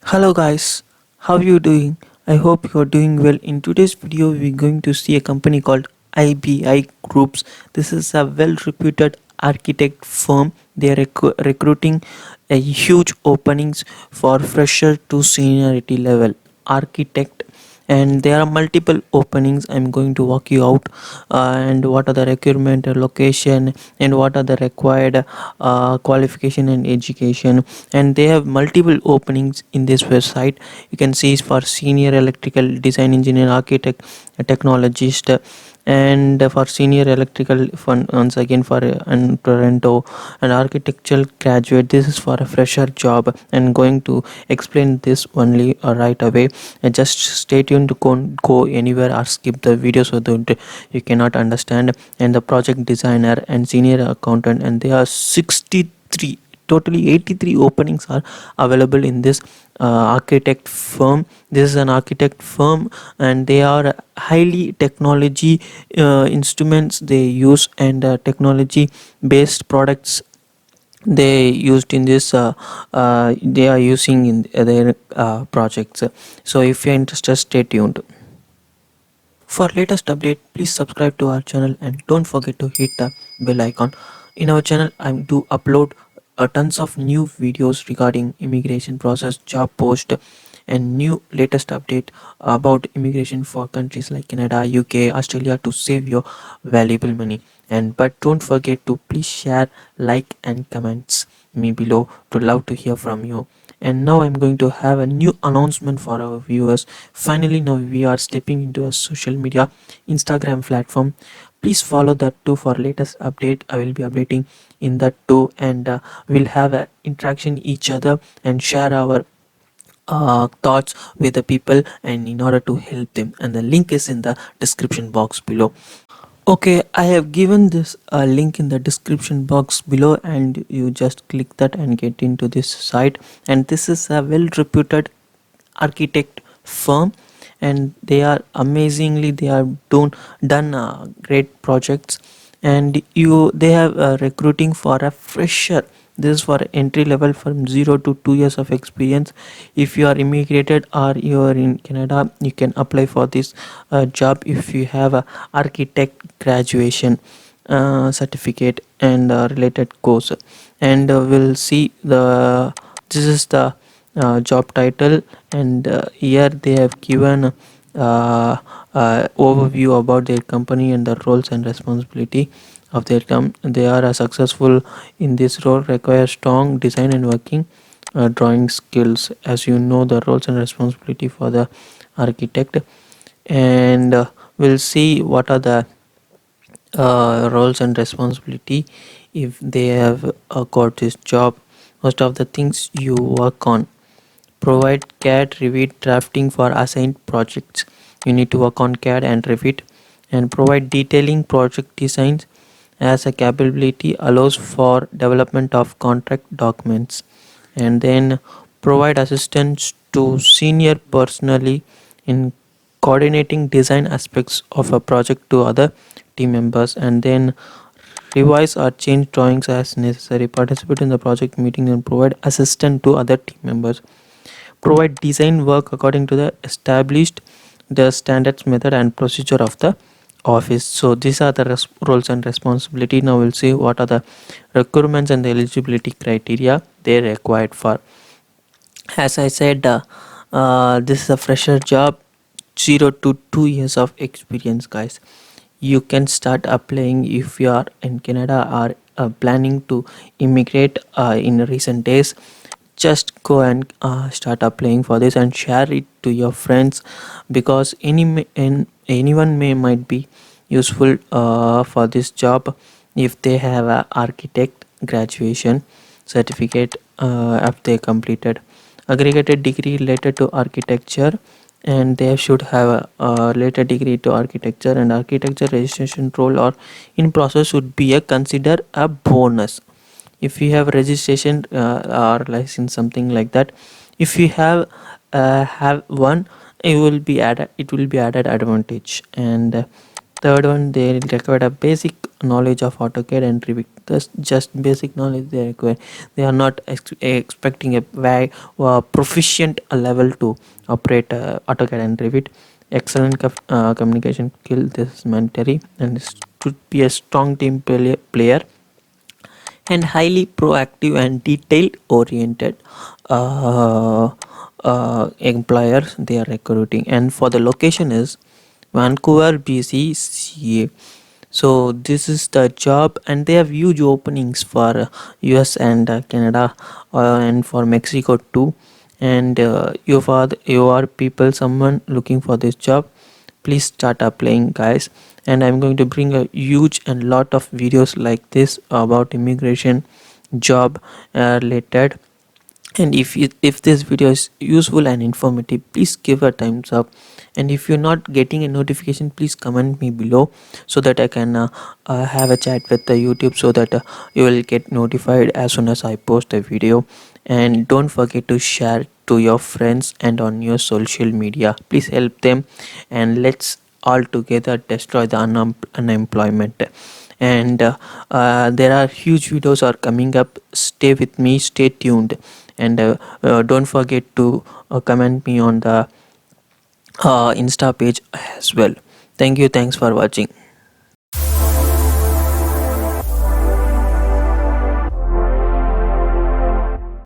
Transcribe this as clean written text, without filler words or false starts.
Hello guys, how are you doing? I hope you're doing well. In today's video, we're going to see a company called IBI Groups. This is a well-reputed architect firm. They are recruiting a huge openings for fresher to seniority level architect, and there are multiple openings. I'm going to walk you out and what are the requirement location and what are the required qualification and education, and they have multiple openings in this website. You can see for senior electrical design engineer, architect, technologist, and for senior electrical fund once again for Toronto, an architectural graduate. This is for a fresher job and going to explain this only right away. And just stay tuned to go anywhere or skip the video so that you cannot understand. And the project designer and senior accountant, and there are 63, totally 83 openings are available in this architect firm. This is an architect firm, and they are highly technology instruments they use, and technology based products they used in this they are using in their projects. So if you're interested, stay tuned. For latest update, please subscribe to our channel and don't forget to hit the bell icon. In our channel, I do upload tons of new videos regarding immigration process, job post, and new latest update about immigration for countries like Canada, UK, Australia to save your valuable money. And but don't forget to please share, like, and comments me below. To love to hear from you. And now I'm going to have a new announcement for our viewers. Finally, now we are stepping into a social media Instagram platform. Please follow that too for latest update. I will be updating in that too, and we'll have a interaction each other and share our thoughts with the people, and in order to help them, and the link is in the description box below. Okay, I have given this link in the description box below, and you just click that and get into this site. And this is a well reputed architect firm, and they are amazingly they are done great projects. And they have recruiting for a fresher. This is for entry level from 0 to 2 years of experience. If you are immigrated or you are in Canada, you can apply for this job if you have a architect graduation certificate and related course. And we'll see the this is the job title, and here they have given overview about their company and the roles and responsibility of their they are successful in this role require strong design and working drawing skills. As you know, the roles and responsibility for the architect, and we'll see what are the roles and responsibility if they have got this job. Most of the things you work on: provide CAD Revit drafting for assigned projects. You need to work on CAD and Revit, and provide detailing project designs as a capability allows for development of contract documents. And then provide assistance to senior personally in coordinating design aspects of a project to other team members. And then revise or change drawings as necessary, participate in the project meeting, and provide assistance to other team members. Provide design work according to the established the standards, method, and procedure of the office. So these are the roles and responsibility. Now we'll see what are the requirements and the eligibility criteria they required for. As I said, this is a fresher job, 0 to 2 years of experience, guys. You can start applying if you are in Canada or planning to immigrate in recent days. Just go and start applying for this and share it to your friends, because anyone might be useful for this job if they have a architect graduation certificate if they completed aggregated degree related to architecture, and they should have a later degree to architecture, and architecture registration role or in process would be a consider a bonus if you have registration or license, something like that. If you have one, it will be added advantage. And third one, they require a basic knowledge of AutoCAD and Revit. That's just basic knowledge they require. They are not expecting a very proficient level to operate AutoCAD and Revit. Excellent communication skill, this is mandatory, and should be a strong team player, and highly proactive and detail oriented uh, employers they are recruiting. And for the location is Vancouver, BC, CA. So this is the job, and they have huge openings for US and Canada, and for Mexico too. And you are people someone looking for this job, please start applying, guys. And I'm going to bring a huge and lot of videos like this about immigration job related. And if this video is useful and informative, please give a thumbs up. And if you're not getting a notification, please comment me below, so that I can have a chat with the YouTube, so that you will get notified as soon as I post a video. And don't forget to share to your friends and on your social media, please help them, and let's all together destroy the unemployment. And there are huge videos are coming up, stay with me, stay tuned. And don't forget to comment me on the Insta page as well. Thank you, thanks for watching.